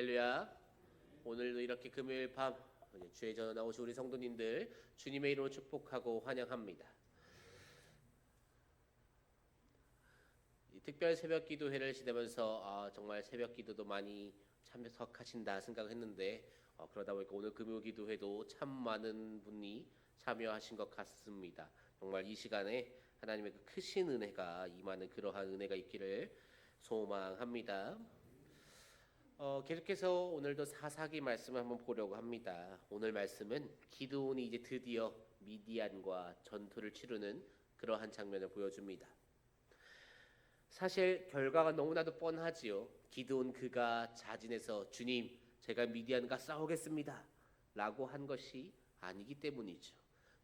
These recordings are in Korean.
할렐루야. 오늘도 이렇게 금요일 밤 주의 전에 나오신 우리 성도님들 주님의 이름으로 축복하고 환영합니다. 이 특별 새벽 기도회를 지내면서 정말 새벽 기도도 많이 참석하신다 생각했는데 그러다 보니까 오늘 금요 기도회도 참 많은 분이 참여하신 것 같습니다. 정말 이 시간에 하나님의 그 크신 은혜가 임하는 그러한 은혜가 있기를 소망합니다. 계속해서 오늘도 사사기 말씀을 한번 보려고 합니다. 오늘 말씀은 기드온이 이제 드디어 미디안과 전투를 치르는 그러한 장면을 보여줍니다. 사실 결과가 너무나도 뻔하지요. 기드온 그가 자진해서 주님, 제가 미디안과 싸우겠습니다 라고 한 것이 아니기 때문이죠.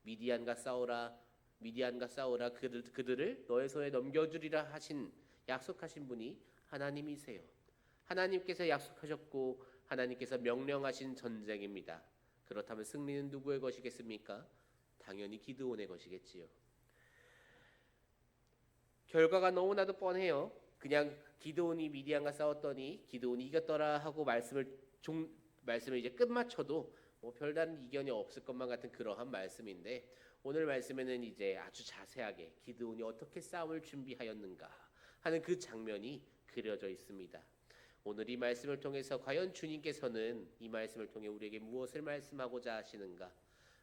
미디안과 싸우라 그들을 너의 손에 넘겨주리라 하신 약속하신 분이 하나님이세요. 하나님께서 약속하셨고 하나님께서 명령하신 전쟁입니다. 그렇다면 승리는 누구의 것이겠습니까? 당연히 기드온의 것이겠지요. 결과가 너무나도 뻔해요. 그냥 기드온이 미디안과 싸웠더니 기드온이 이겼더라 하고 말씀을 이제 끝마쳐도 별다른 이견이 없을 것만 같은 그러한 말씀인데, 오늘 말씀에는 이제 아주 자세하게 기드온이 어떻게 싸움을 준비하였는가 하는 그 장면이 그려져 있습니다. 오늘 이 말씀을 통해서 과연 주님께서는 이 말씀을 통해 우리에게 무엇을 말씀하고자 하시는가?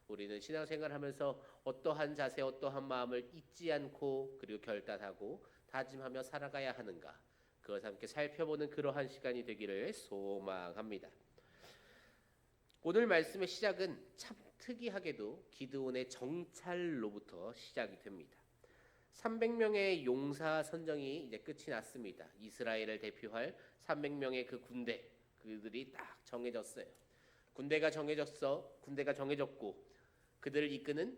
우리는 신앙생활하면서 어떠한 자세, 어떠한 마음을 잊지 않고 그리고 결단하고 다짐하며 살아가야 하는가? 그것을 함께 살펴보는 그러한 시간이 되기를 소망합니다. 오늘 말씀의 시작은 참 특이하게도 기드온의 정찰로부터 시작이 됩니다. 300명의 용사 선정이 이제 끝이 났습니다. 이스라엘을 대표할 300명의 그 군대, 그들이 딱 정해졌어요. 군대가 정해졌고 그들을 이끄는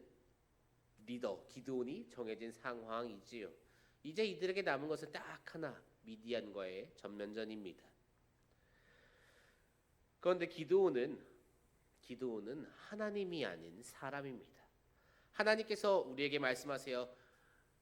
리더 기드온이 정해진 상황이지요. 이제 이들에게 남은 것은 딱 하나, 미디안과의 전면전입니다. 그런데 기드온은 하나님이 아닌 사람입니다. 하나님께서 우리에게 말씀하세요.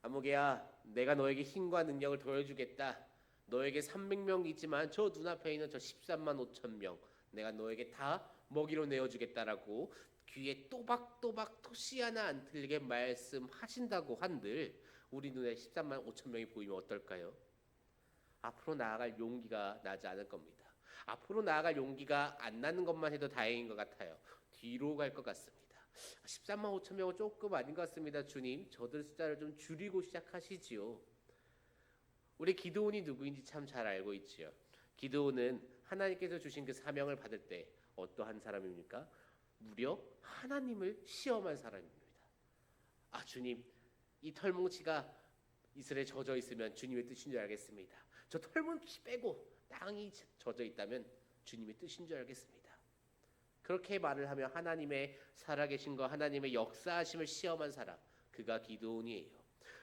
아무개야, 내가 너에게 힘과 능력을 더해주겠다. 너에게 300명 있지만 저 눈앞에 있는 저 13만 5천 명 내가 너에게 다 먹이로 내어주겠다라고 귀에 또박또박 토시 하나 안 틀리게 말씀하신다고 한들 우리 눈에 13만 5천 명이 보이면 어떨까요? 앞으로 나아갈 용기가 나지 않을 겁니다. 앞으로 나아갈 용기가 안 나는 것만 해도 다행인 것 같아요. 뒤로 갈 것 같습니다. 13만 5천 명은 조금 아닌 것 같습니다. 주님, 저들 숫자를 좀 줄이고 시작하시지요. 우리 기드온이 누구인지 참 잘 알고 있지요. 기드온은 하나님께서 주신 그 사명을 받을 때 어떠한 사람입니까? 무려 하나님을 시험한 사람입니다. 주님, 이 털뭉치가 이슬에 젖어 있으면 주님의 뜻인 줄 알겠습니다. 저 털뭉치 빼고 땅이 젖어 있다면 주님의 뜻인 줄 알겠습니다. 그렇게 말을 하며 하나님의 살아계신 것, 하나님의 역사하심을 시험한 사람, 그가 기드온이에요.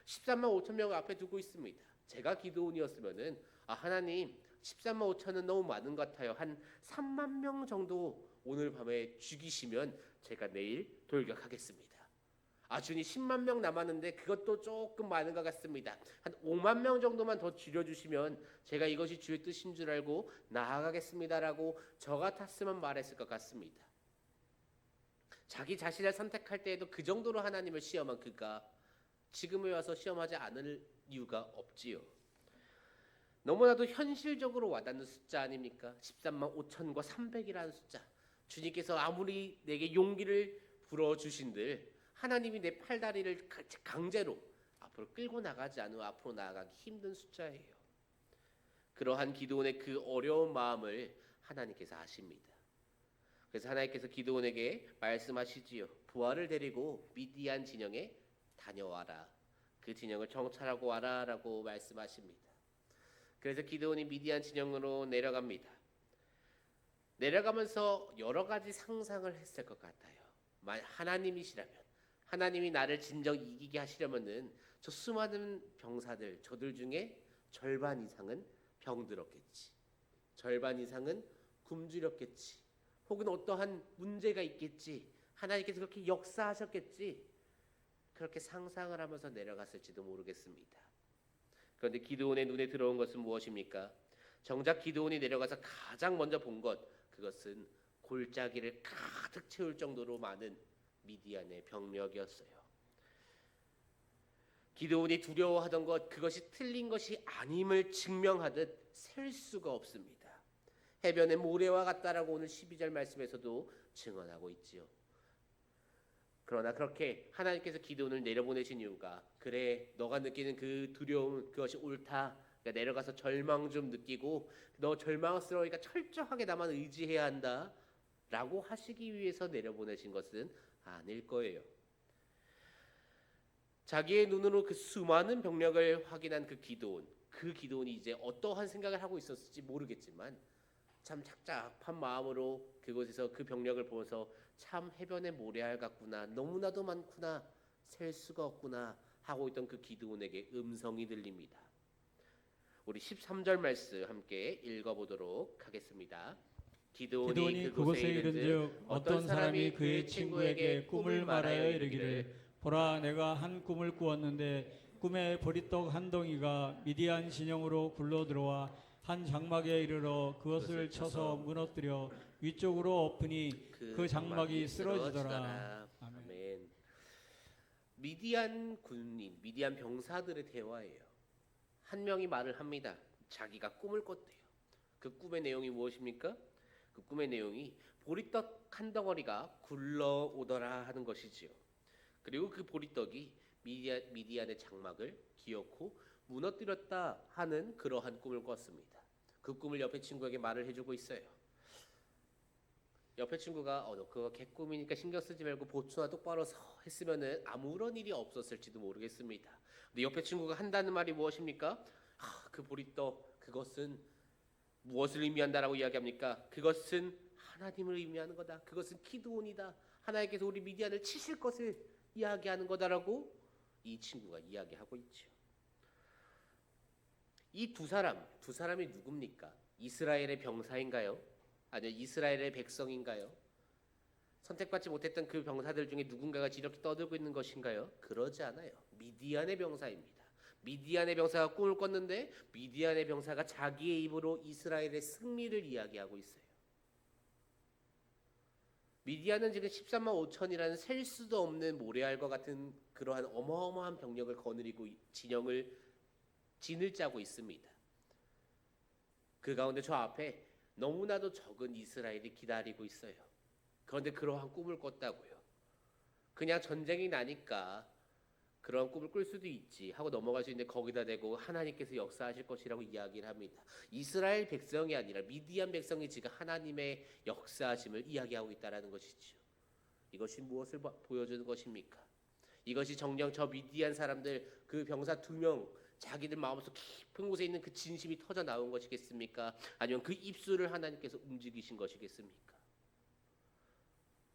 13만 5천 명을 앞에 두고 있습니다. 제가 기드온이었으면은 하나님, 13만 5천은 너무 많은 것 같아요. 한 3만 명 정도 오늘 밤에 죽이시면 제가 내일 돌격하겠습니다. 주님, 10만 명 남았는데 그것도 조금 많은 것 같습니다. 한 5만 명 정도만 더 줄여주시면 제가 이것이 주의 뜻인 줄 알고 나아가겠습니다라고 저 같았으면 말했을 것 같습니다. 자기 자신을 선택할 때에도 그 정도로 하나님을 시험한 그가 지금에 와서 시험하지 않을 이유가 없지요. 너무나도 현실적으로 와닿는 숫자 아닙니까? 13만 5천과 300이라는 숫자. 주님께서 아무리 내게 용기를 불어주신들 하나님이 내 팔다리를 강제로 앞으로 끌고 나가지 않으면 앞으로 나아가기 힘든 숫자예요. 그러한 기드온의 그 어려운 마음을 하나님께서 아십니다. 그래서 하나님께서 기드온에게 말씀하시지요. 부하를 데리고 미디안 진영에 다녀와라. 그 진영을 정찰하고 와라 라고 말씀하십니다. 그래서 기드온이 미디안 진영으로 내려갑니다. 내려가면서 여러 가지 상상을 했을 것 같아요. 하나님이시라면, 하나님이 나를 진정 이기게 하시려면은 저 수많은 병사들, 저들 중에 절반 이상은 병들었겠지. 절반 이상은 굶주렸겠지. 혹은 어떠한 문제가 있겠지. 하나님께서 그렇게 역사하셨겠지. 그렇게 상상을 하면서 내려갔을지도 모르겠습니다. 그런데 기드온의 눈에 들어온 것은 무엇입니까? 정작 기드온이 내려가서 가장 먼저 본 것, 그것은 골짜기를 가득 채울 정도로 많은 미디안의 병력이었어요. 기드온이 두려워하던 것, 그것이 틀린 것이 아님을 증명하듯 셀 수가 없습니다. 해변의 모래와 같다라고 오늘 12절 말씀에서도 증언하고 있지요. 그러나 그렇게 하나님께서 기드온을 내려보내신 이유가, 그래 너가 느끼는 그 두려움, 그것이 옳다. 그러니까 내려가서 절망 좀 느끼고 너 절망스러우니까 철저하게 나만 의지해야 한다 라고 하시기 위해서 내려보내신 것은 아닐 거예요. 자기의 눈으로 그 수많은 병력을 확인한 그 기드온이 이제 어떠한 생각을 하고 있었을지 모르겠지만 참 착잡한 마음으로 그곳에서 그 병력을 보면서 참 해변에 모래알 같구나, 너무나도 많구나, 셀 수가 없구나 하고 있던 그 기드온에게 음성이 들립니다. 우리 13절 말씀 함께 읽어보도록 하겠습니다. 기드온이 그곳에 이른즉 어떤 사람이 그의 친구에게 꿈을 말하여 이르기를, 보라, 내가 한 꿈을 꾸었는데 꿈에 보리떡 한 덩이가 미디안 진영으로 굴러 들어와 한 장막에 이르러 그것을 쳐서 무너뜨려 위쪽으로 엎으니 그 장막이 쓰러지더라. 아멘. 미디안 군인, 미디안 병사들의 대화예요. 한 명이 말을 합니다. 자기가 꿈을 꿨대요. 그 꿈의 내용이 무엇입니까? 그 꿈의 내용이 보리떡 한 덩어리가 굴러오더라 하는 것이지요. 그리고 그 보리떡이 미디안의 장막을 기어코 무너뜨렸다 하는 그러한 꿈을 꿨습니다. 그 꿈을 옆에 친구에게 말을 해주고 있어요. 옆에 친구가 너 그거 개꿈이니까 신경 쓰지 말고 보초나 똑바로 서 했으면은 아무런 일이 없었을지도 모르겠습니다. 근데 옆에 친구가 한다는 말이 무엇입니까? 그 보리떡, 그것은 무엇을 의미한다라고 이야기합니까? 그것은 하나님을 의미하는 거다. 그것은 기드온이다. 하나님께서 우리 미디안을 치실 것을 이야기하는 거다라고 이 친구가 이야기하고 있죠. 이 두 사람이 누굽니까? 이스라엘의 병사인가요? 아니면 이스라엘의 백성인가요? 선택받지 못했던 그 병사들 중에 누군가가 이렇게 떠들고 있는 것인가요? 그러지 않아요. 미디안의 병사입니다. 미디안의 병사가 꿈을 꿨는데 미디안의 병사가 자기의 입으로 이스라엘의 승리를 이야기하고 있어요. 미디안은 지금 13만 5천이라는 셀 수도 없는 모래알과 같은 그러한 어마어마한 병력을 거느리고 진을 짜고 있습니다. 그 가운데 저 앞에 너무나도 적은 이스라엘이 기다리고 있어요. 그런데 그러한 꿈을 꿨다고요. 그냥 전쟁이 나니까 그런 꿈을 꿀 수도 있지 하고 넘어갈 수 있는데 거기다 대고 하나님께서 역사하실 것이라고 이야기를 합니다. 이스라엘 백성이 아니라 미디안 백성이 지금 하나님의 역사하심을 이야기하고 있다는 것이죠. 이것이 무엇을 보여주는 것입니까? 이것이 정녕 저 미디안 사람들 그 병사 2명 자기들 마음속 깊은 곳에 있는 그 진심이 터져 나온 것이겠습니까? 아니면 그 입술을 하나님께서 움직이신 것이겠습니까?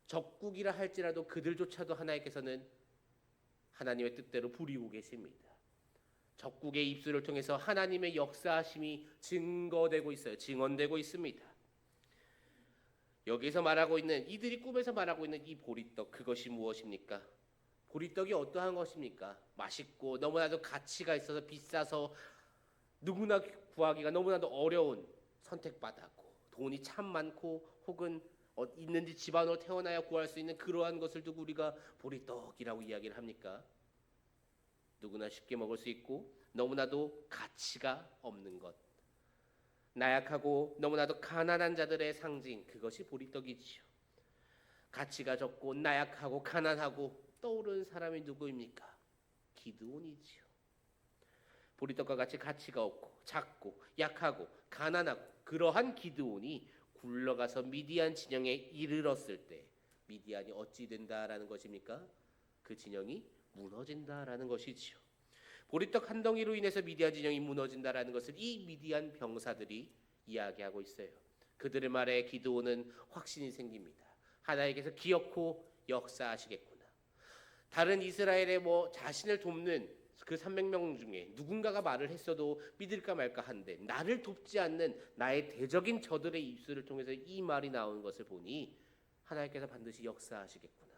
적국이라 할지라도 그들조차도 하나님께서는 하나님의 뜻대로 부리고 계십니다. 적국의 입술을 통해서 하나님의 역사하심이 증거되고 있어요. 증언되고 있습니다. 여기서 말하고 있는 이들이 꿈에서 말하고 있는 이 보리떡, 그것이 무엇입니까? 보리떡이 어떠한 것입니까? 맛있고 너무나도 가치가 있어서 비싸서 누구나 구하기가 너무나도 어려운, 선택받았고 돈이 참 많고 혹은 있는지 집안으로 태어나야 구할 수 있는 그러한 것을 두고 우리가 보리떡이라고 이야기를 합니까? 누구나 쉽게 먹을 수 있고 너무나도 가치가 없는 것, 나약하고 너무나도 가난한 자들의 상징, 그것이 보리떡이지요. 가치가 적고 나약하고 가난하고 떠오르는 사람이 누구입니까? 기드온이지요. 보리떡과 같이 가치가 없고 작고 약하고 가난하고 그러한 기드온이 굴러가서 미디안 진영에 이르렀을 때 미디안이 어찌 된다라는 것입니까? 그 진영이 무너진다라는 것이지요. 보리떡 한 덩이로 인해서 미디안 진영이 무너진다라는 것을 이 미디안 병사들이 이야기하고 있어요. 그들의 말에 기드온은 확신이 생깁니다. 하나님께서 기어코 역사하시겠구나. 다른 이스라엘의 자신을 돕는 그 300명 중에 누군가가 말을 했어도 믿을까 말까 한데 나를 돕지 않는 나의 대적인 저들의 입술을 통해서 이 말이 나오는 것을 보니 하나님께서 반드시 역사하시겠구나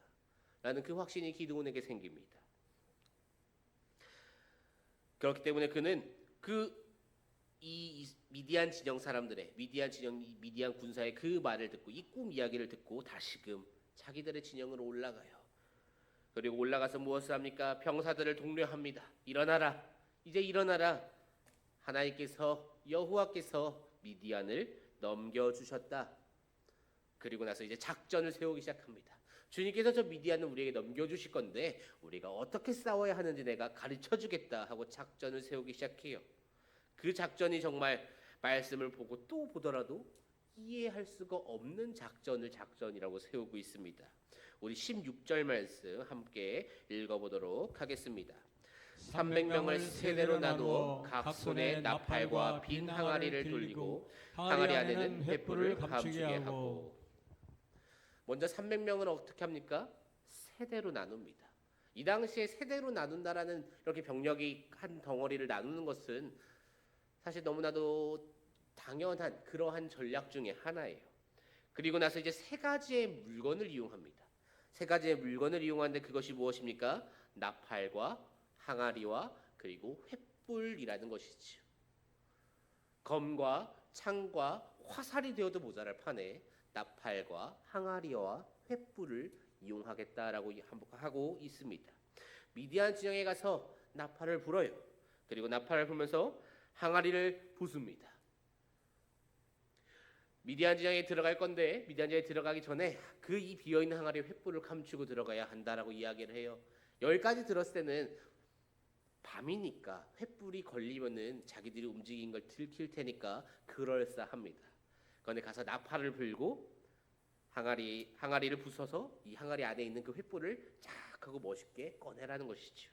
라는 그 확신이 기드온에게 생깁니다. 그렇기 때문에 그는 그 이 미디안 진영 사람들의 미디안 군사의 그 말을 듣고 이 꿈 이야기를 듣고 다시금 자기들의 진영으로 올라가요. 그리고 올라가서 무엇을 합니까? 병사들을 독려합니다. 일어나라. 이제 일어나라. 하나님께서 여호와께서 미디안을 넘겨주셨다. 그리고 나서 이제 작전을 세우기 시작합니다. 주님께서 저 미디안을 우리에게 넘겨주실 건데 우리가 어떻게 싸워야 하는지 내가 가르쳐주겠다 하고 작전을 세우기 시작해요. 그 작전이 정말 말씀을 보고 또 보더라도 이해할 수가 없는 작전이라고 세우고 있습니다. 우리 16절 말씀 함께 읽어보도록 하겠습니다. 300명을 세대로 나누어 각 손에 나팔과 빈 항아리를 돌리고 항아리 안에는 횃불을 감추게 하고. 먼저 300명을 어떻게 합니까? 세대로 나눕니다. 이 당시에 세대로 나눈다라는 이렇게 병력이 한 덩어리를 나누는 것은 사실 너무나도 당연한 그러한 전략 중에 하나예요. 그리고 나서 이제 세 가지의 물건을 이용합니다. 세 가지의 물건을 이용하는데 그것이 무엇입니까? 나팔과 항아리와 그리고 횃불이라는 것이지요. 검과 창과 화살이 되어도 모자랄 판에 나팔과 항아리와 횃불을 이용하겠다라고 하고 있습니다. 미디안 진영에 가서 나팔을 불어요. 그리고 나팔을 불면서 항아리를 부숩니다. 미디안 진영에 들어갈 건데 미디안 진영에 들어가기 전에 그 이 비어있는 항아리 횃불을 감추고 들어가야 한다라고 이야기를 해요. 여기까지 들었을 때는 밤이니까 횃불이 걸리면은 자기들이 움직인 걸 들킬 테니까 그럴싸합니다. 그런데 가서 나팔을 불고 항아리를 부숴서 이 항아리 안에 있는 그 횃불을 쫙 하고 멋있게 꺼내라는 것이죠.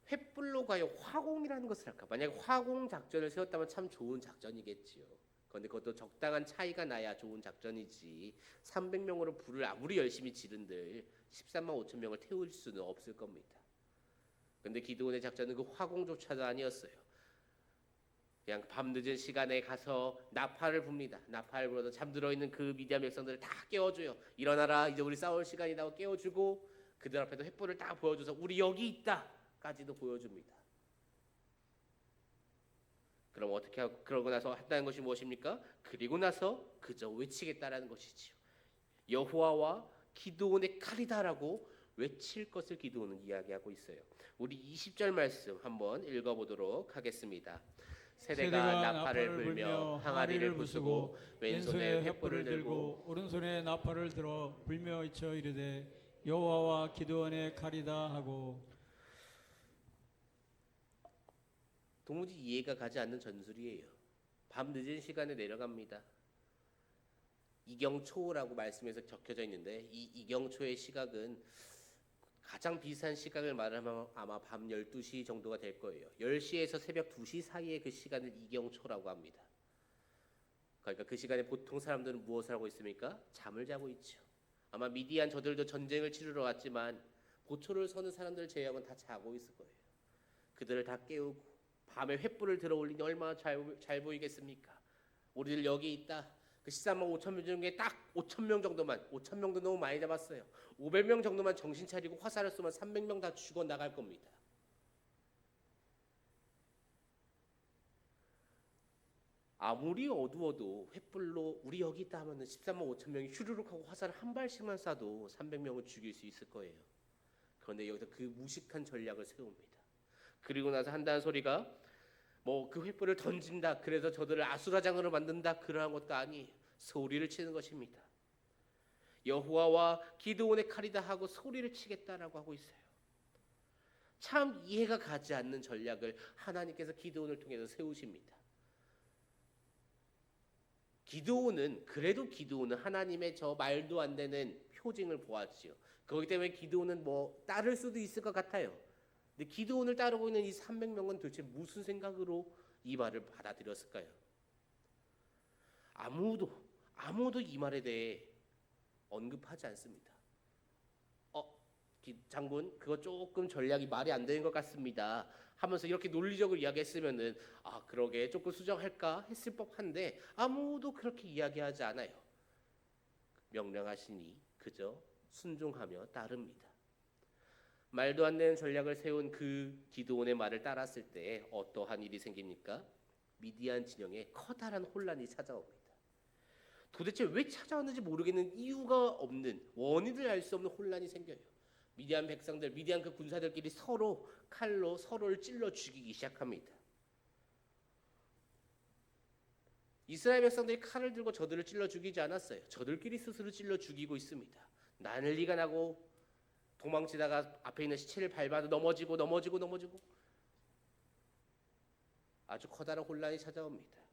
횃불로 과연 화공이라는 것을 할까? 만약에 화공 작전을 세웠다면 참 좋은 작전이겠지요. 그런데 그것도 적당한 차이가 나야 좋은 작전이지 300명으로 불을 아무리 열심히 지른들 13만 5천 명을 태울 수는 없을 겁니다. 그런데 기드온의 작전은 그 화공조차도 아니었어요. 그냥 밤늦은 시간에 가서 나팔을 붑니다. 나팔을 불어서 잠들어 있는 그 미디안 백성들을 다 깨워줘요. 일어나라, 이제 우리 싸울 시간이다 하고 깨워주고 그들 앞에도 횃불을 딱 보여줘서 우리 여기 있다까지도 보여줍니다. 그럼 어떻게 하고 그러고 나서 한다는 것이 무엇입니까? 그리고 나서 그저 외치겠다라는 것이지요. 여호와와 기드온의 칼이다라고 외칠 것을 기드온은 이야기하고 있어요. 우리 20절 말씀 한번 읽어보도록 하겠습니다. 세대가 나팔을 불며 항아리를 부수고 왼손에 횃불을 들고 오른손에 나팔을 들어 불며 외쳐 이르되 여호와와 기드온의 칼이다 하고. 도무지 이해가 가지 않는 전술이에요. 밤 늦은 시간에 내려갑니다. 이경초라고 말씀에서 적혀져 있는데 이 이경초의 시각은 가장 비슷한 시각을 말하면 아마 밤 12시 정도가 될 거예요. 10시에서 새벽 2시 사이에 그 시간을 이경초라고 합니다. 그러니까 그 시간에 보통 사람들은 무엇을 하고 있습니까? 잠을 자고 있죠. 아마 미디안 저들도 전쟁을 치르러 왔지만 보초를 서는 사람들 제외하고는 다 자고 있을 거예요. 그들을 다 깨우고 밤에 횃불을 들어 올리니 얼마나 잘 보이겠습니까? 우리들 여기 있다. 그 13만 5천 명 중에 딱 5천 명 정도만, 5천 명도 너무 많이 잡았어요. 500명 정도만 정신 차리고 화살을 쏘면 300명 다 죽어 나갈 겁니다. 아무리 어두워도 횃불로 우리 여기 있다 하면은 13만 5천 명이 휘루룩 하고 화살을 한 발씩만 쏴도 300명을 죽일 수 있을 거예요. 그런데 여기서 그 무식한 전략을 세웁니다. 그리고 나서 한다는 소리가 뭐 그 횃불을 던진다, 그래서 저들을 아수라장으로 만든다, 그러한 것도 아니에요. 소리를 치는 것입니다. 여호와와 기드온의 칼이다 하고 소리를 치겠다라고 하고 있어요. 참 이해가 가지 않는 전략을 하나님께서 기드온을 통해서 세우십니다. 기드온은 하나님의 저 말도 안 되는 표징을 보았지요. 그렇기 때문에 기드온은 뭐 따를 수도 있을 것 같아요. 근데 기드온을 따르고 있는 이 300명은 도대체 무슨 생각으로 이 말을 받아들였을까요? 아무도 이 말에 대해 언급하지 않습니다. 장군, 그거 조금 전략이 말이 안 되는 것 같습니다 하면서 이렇게 논리적으로 이야기했으면은 그러게 조금 수정할까 했을 법한데 아무도 그렇게 이야기하지 않아요. 명령하시니 그저 순종하며 따릅니다. 말도 안 되는 전략을 세운 그 기드온의 말을 따랐을 때 어떠한 일이 생깁니까? 미디안 진영에 커다란 혼란이 찾아옵니다. 도대체 왜 찾아왔는지 모르겠는 이유가 없는, 원인을 알 수 없는 혼란이 생겨요. 미디안 백성들, 미디안 그 군사들끼리 서로 칼로 서로를 찔러 죽이기 시작합니다. 이스라엘 백성들이 칼을 들고 저들을 찔러 죽이지 않았어요. 저들끼리 스스로 찔러 죽이고 있습니다. 난리가 나고 도망치다가 앞에 있는 시체를 밟아도 넘어지고 아주 커다란 혼란이 찾아옵니다.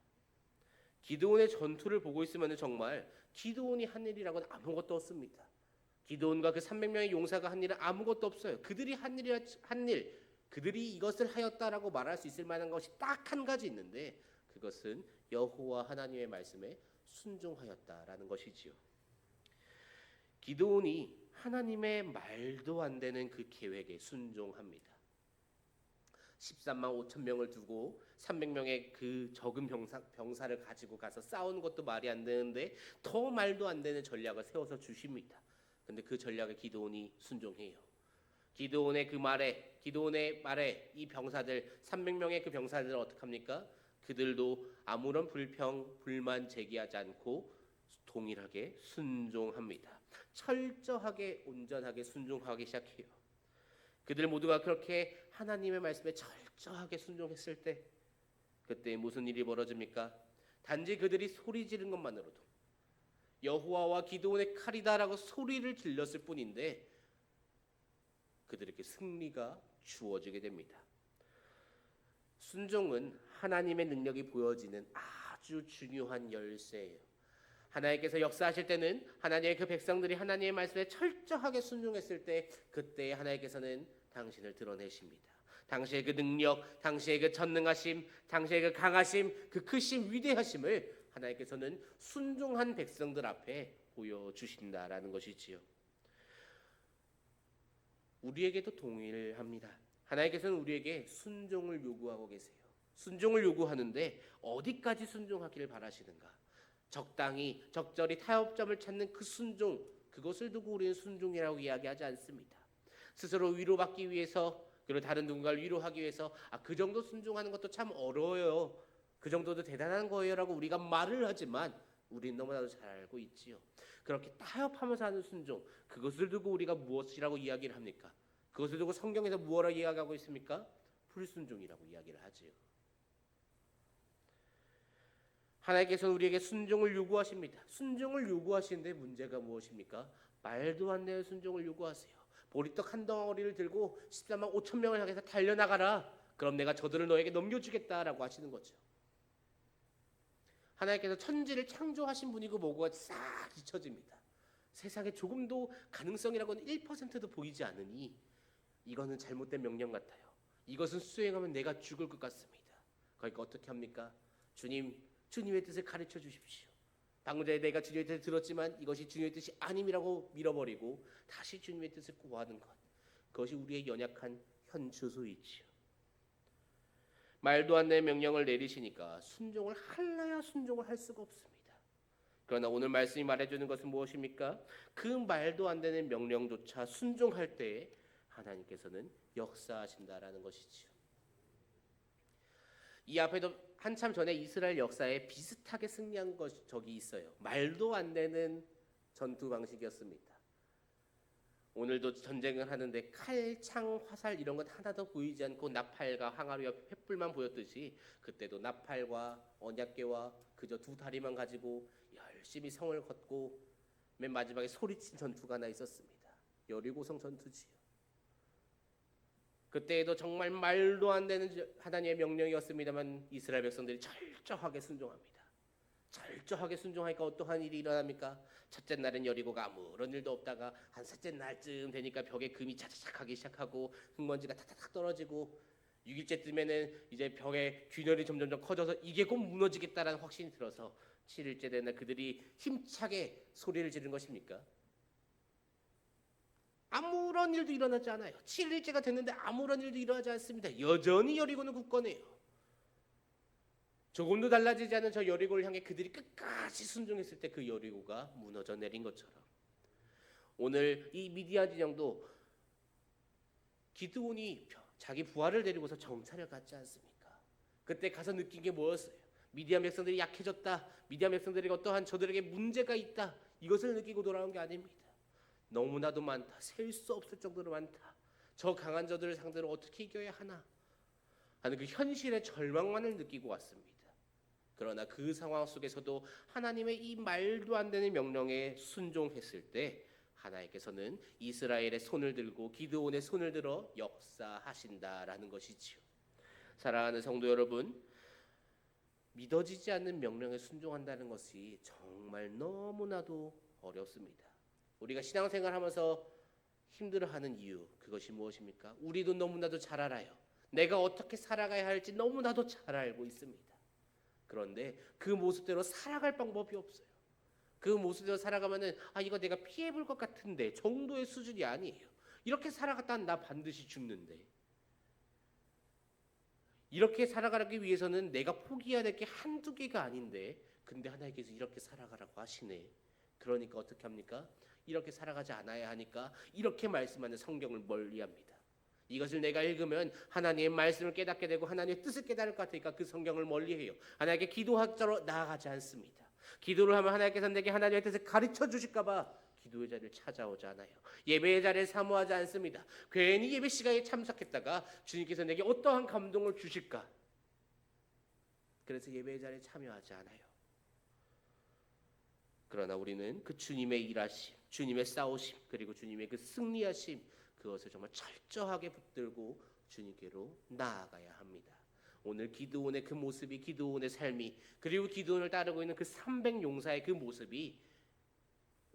기드온의 전투를 보고 있으면 정말 기드온이 한 일이라고는 아무것도 없습니다. 기드온과 그 300명의 용사가 한 일은 아무것도 없어요. 그들이 한 일, 그들이 이것을 하였다라고 말할 수 있을 만한 것이 딱 한 가지 있는데 그것은 여호와 하나님의 말씀에 순종하였다라는 것이지요. 기드온이 하나님의 말도 안 되는 그 계획에 순종합니다. 13만 5천 명을 두고 300명의 그 적은 병사를 가지고 가서 싸우는 것도 말이 안 되는데 더 말도 안 되는 전략을 세워서 주십니다. 근데 그 전략에 기드온이 순종해요. 기드온의 말에 이 병사들 300명의 그 병사들은 어떻게 합니까? 그들도 아무런 불만 제기하지 않고 동일하게 순종합니다. 철저하게 온전하게 순종하기 시작해요. 그들 모두가 그렇게 하나님의 말씀에 철저하게 순종했을 때 그때 무슨 일이 벌어집니까? 단지 그들이 소리 지른 것만으로도 여호와와 기드온의 칼이다라고 소리를 질렀을 뿐인데 그들에게 승리가 주어지게 됩니다. 순종은 하나님의 능력이 보여지는 아주 중요한 열쇠예요. 하나님께서 역사하실 때는 하나님의 그 백성들이 하나님의 말씀에 철저하게 순종했을 때 그때 하나님께서는 당신을 드러내십니다. 당시의 그 능력, 당시의 그 전능하심, 당시의 그 강하심, 그 크심, 위대하심을 하나님께서는 순종한 백성들 앞에 보여주신다라는 것이지요. 우리에게도 동일합니다. 하나님께서는 우리에게 순종을 요구하고 계세요. 순종을 요구하는데 어디까지 순종하기를 바라시는가? 적당히 적절히 타협점을 찾는 그 순종, 그것을 두고 우리는 순종이라고 이야기하지 않습니다. 스스로 위로받기 위해서 그리고 다른 누군가를 위로하기 위해서 그 정도 순종하는 것도 참 어려워요. 그 정도도 대단한 거예요라고 우리가 말을 하지만 우리는 너무나도 잘 알고 있지요. 그렇게 타협하면서 하는 순종, 그것을 두고 우리가 무엇이라고 이야기를 합니까? 그것을 두고 성경에서 무엇라고 이야기하고 있습니까? 불순종이라고 이야기를 하지요. 하나님께서는 우리에게 순종을 요구하십니다. 순종을 요구하시는데 문제가 무엇입니까? 말도 안 되는 순종을 요구하세요. 보리떡 한 덩어리를 들고 14만 5천 명을 향해서 달려나가라. 그럼 내가 저들을 너에게 넘겨주겠다라고 하시는 거죠. 하나님께서 천지를 창조하신 분이고 뭐고 싹 잊혀집니다. 세상에 조금도 가능성이라고는 1%도 보이지 않으니 이거는 잘못된 명령 같아요. 이것은 수행하면 내가 죽을 것 같습니다. 그러니까 어떻게 합니까? 주님의 뜻을 가르쳐 주십시오. 방금 전에 내가 주님의 뜻을 들었지만 이것이 주님의 뜻이 아님이라고 밀어버리고 다시 주님의 뜻을 구하는 것. 그것이 우리의 연약한 현주소이지요. 말도 안 되는 명령을 내리시니까 순종을 할래야 순종을 할 수가 없습니다. 그러나 오늘 말씀이 말해주는 것은 무엇입니까? 그 말도 안 되는 명령조차 순종할 때에 하나님께서는 역사하신다라는 것이지요. 이 앞에도 한참 전에 이스라엘 역사에 비슷하게 승리한 적이 있어요. 말도 안 되는 전투 방식이었습니다. 오늘도 전쟁을 하는데 칼, 창, 화살 이런 것 하나도 보이지 않고 나팔과 항아리와 횃불만 보였듯이 그때도 나팔과 언약궤와 그저 두 다리만 가지고 열심히 성을 걷고 맨 마지막에 소리친 전투가 하나 있었습니다. 여리고성 전투지요. 그때에도 정말 말도 안 되는 하나님의 명령이었습니다만 이스라엘 백성들이 철저하게 순종합니다. 철저하게 순종하니까 어떠한 일이 일어납니까? 첫째 날은 여리고가 아무런 일도 없다가 한 셋째 날쯤 되니까 벽에 금이 차차착하기 시작하고 흙먼지가 탁탁탁 떨어지고 6일째쯤에는 이제 벽에 균열이 점점점 커져서 이게 곧 무너지겠다라는 확신이 들어서 7일째 되는 날 그들이 힘차게 소리를 지른 것입니까? 아무런 일도 일어나지 않아요. 7일째가 됐는데 아무런 일도 일어나지 않습니다. 여전히 여리고는 굳건해요. 조금도 달라지지 않은 저 여리고를 향해 그들이 끝까지 순종했을 때 그 여리고가 무너져 내린 것처럼 오늘 이 미디안 진영도 기드온이 자기 부하를 데리고서 정찰을 갔지 않습니까? 그때 가서 느낀 게 뭐였어요? 미디안 백성들이 약해졌다. 미디안 백성들이 어떠한 저들에게 문제가 있다. 이것을 느끼고 돌아온 게 아닙니다. 너무나도 많다. 셀 수 없을 정도로 많다. 저 강한 저들을 상대로 어떻게 이겨야 하나 하는 그 현실의 절망만을 느끼고 왔습니다. 그러나 그 상황 속에서도 하나님의 이 말도 안 되는 명령에 순종했을 때 하나님께서는 이스라엘의 손을 들고 기드온의 손을 들어 역사하신다라는 것이지요. 사랑하는 성도 여러분, 믿어지지 않는 명령에 순종한다는 것이 정말 너무나도 어렵습니다. 우리가 신앙생활하면서 힘들어하는 이유, 그것이 무엇입니까? 우리도 너무나도 잘 알아요. 내가 어떻게 살아가야 할지 너무나도 잘 알고 있습니다. 그런데 그 모습대로 살아갈 방법이 없어요. 그 모습대로 살아가면은 이거 내가 피해볼 것 같은데 정도의 수준이 아니에요. 이렇게 살아갔다면 나 반드시 죽는데. 이렇게 살아가기 위해서는 내가 포기해야 될 게 한두 개가 아닌데 근데 하나님께서 이렇게 살아가라고 하시네. 그러니까 어떻게 합니까? 이렇게 살아가지 않아야 하니까 이렇게 말씀하는 성경을 멀리합니다. 이것을 내가 읽으면 하나님의 말씀을 깨닫게 되고 하나님의 뜻을 깨달을 것 같으니까 그 성경을 멀리해요. 하나님께 기도하자로 나아가지 않습니다. 기도를 하면 하나님께서 내게 하나님의 뜻을 가르쳐 주실까 봐 기도의 자리를 찾아오지 않아요. 예배의 자리를 사모하지 않습니다. 괜히 예배 시간에 참석했다가 주님께서 내게 어떠한 감동을 주실까? 그래서 예배의 자리에 참여하지 않아요. 그러나 우리는 그 주님의 일하심, 주님의 싸우심, 그리고 주님의 그 승리하심, 그것을 정말 철저하게 붙들고 주님께로 나아가야 합니다. 오늘 기드온의 그 모습이, 기드온의 삶이, 그리고 기드온을 따르고 있는 그 300용사의 그 모습이,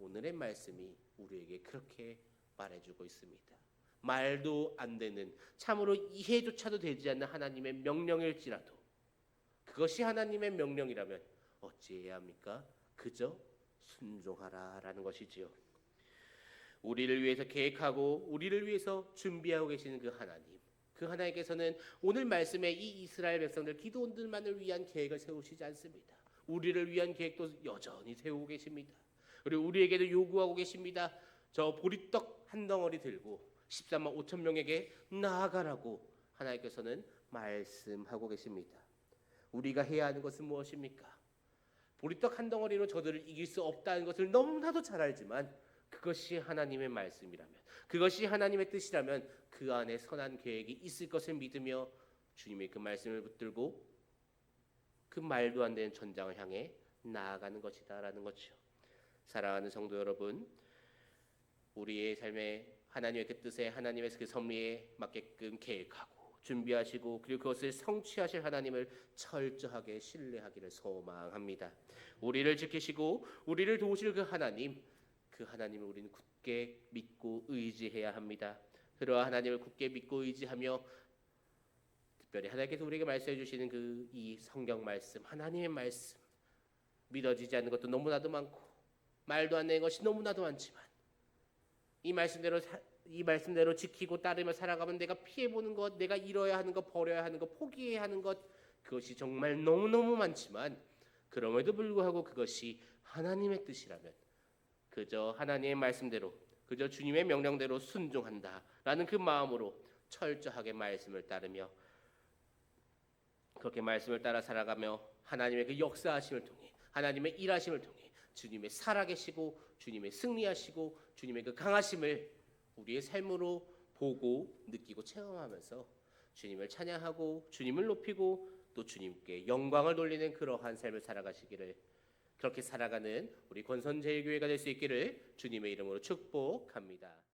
오늘의 말씀이 우리에게 그렇게 말해주고 있습니다. 말도 안 되는, 참으로 이해조차도 되지 않는 하나님의 명령일지라도 그것이 하나님의 명령이라면 어찌해야 합니까? 그저 순종하라라는 것이지요. 우리를 위해서 계획하고 우리를 위해서 준비하고 계시는 그 하나님, 그 하나님께서는 오늘 말씀에 이 이스라엘 백성들 기드온들만을 위한 계획을 세우시지 않습니다. 우리를 위한 계획도 여전히 세우고 계십니다. 그리고 우리에게도 요구하고 계십니다. 저 보리떡 한 덩어리 들고 13만 5천 명에게 나아가라고 하나님께서는 말씀하고 계십니다. 우리가 해야 하는 것은 무엇입니까? 보리떡 한 덩어리로 저들을 이길 수 없다는 것을 너무나도 잘 알지만 그것이 하나님의 말씀이라면, 그것이 하나님의 뜻이라면 그 안에 선한 계획이 있을 것을 믿으며 주님의 그 말씀을 붙들고 그 말도 안 되는 전장을 향해 나아가는 것이다라는 거죠. 사랑하는 성도 여러분, 우리의 삶에 하나님의 그 뜻에, 하나님의 그 섭리에 맞게끔 계획하고 준비하시고 그리고 그것을 성취하실 하나님을 철저하게 신뢰하기를 소망합니다. 우리를 지키시고 우리를 도우실 그 하나님, 그 하나님을 우리는 굳게 믿고 의지해야 합니다. 그러한 하나님을 굳게 믿고 의지하며 특별히 하나님께서 우리에게 말씀해 주시는 그 이 성경 말씀, 하나님의 말씀, 믿어지지 않는 것도 너무나도 많고 말도 안 되는 것이 너무나도 많지만 이 말씀대로 지키고 따르며 살아가면 내가 피해보는 것, 내가 잃어야 하는 것, 버려야 하는 것, 포기해야 하는 것, 그것이 정말 너무너무 많지만 그럼에도 불구하고 그것이 하나님의 뜻이라면 그저 하나님의 말씀대로, 그저 주님의 명령대로 순종한다라는 그 마음으로 철저하게 말씀을 따르며 그렇게 말씀을 따라 살아가며 하나님의 그 역사하심을 통해, 하나님의 일하심을 통해 주님의 살아계시고 주님의 승리하시고 주님의 그 강하심을 우리의 삶으로 보고 느끼고 체험하면서 주님을 찬양하고 주님을 높이고 또 주님께 영광을 돌리는 그러한 삶을 살아가시기를, 그렇게 살아가는 우리 권선제일교회가 될 수 있기를 주님의 이름으로 축복합니다.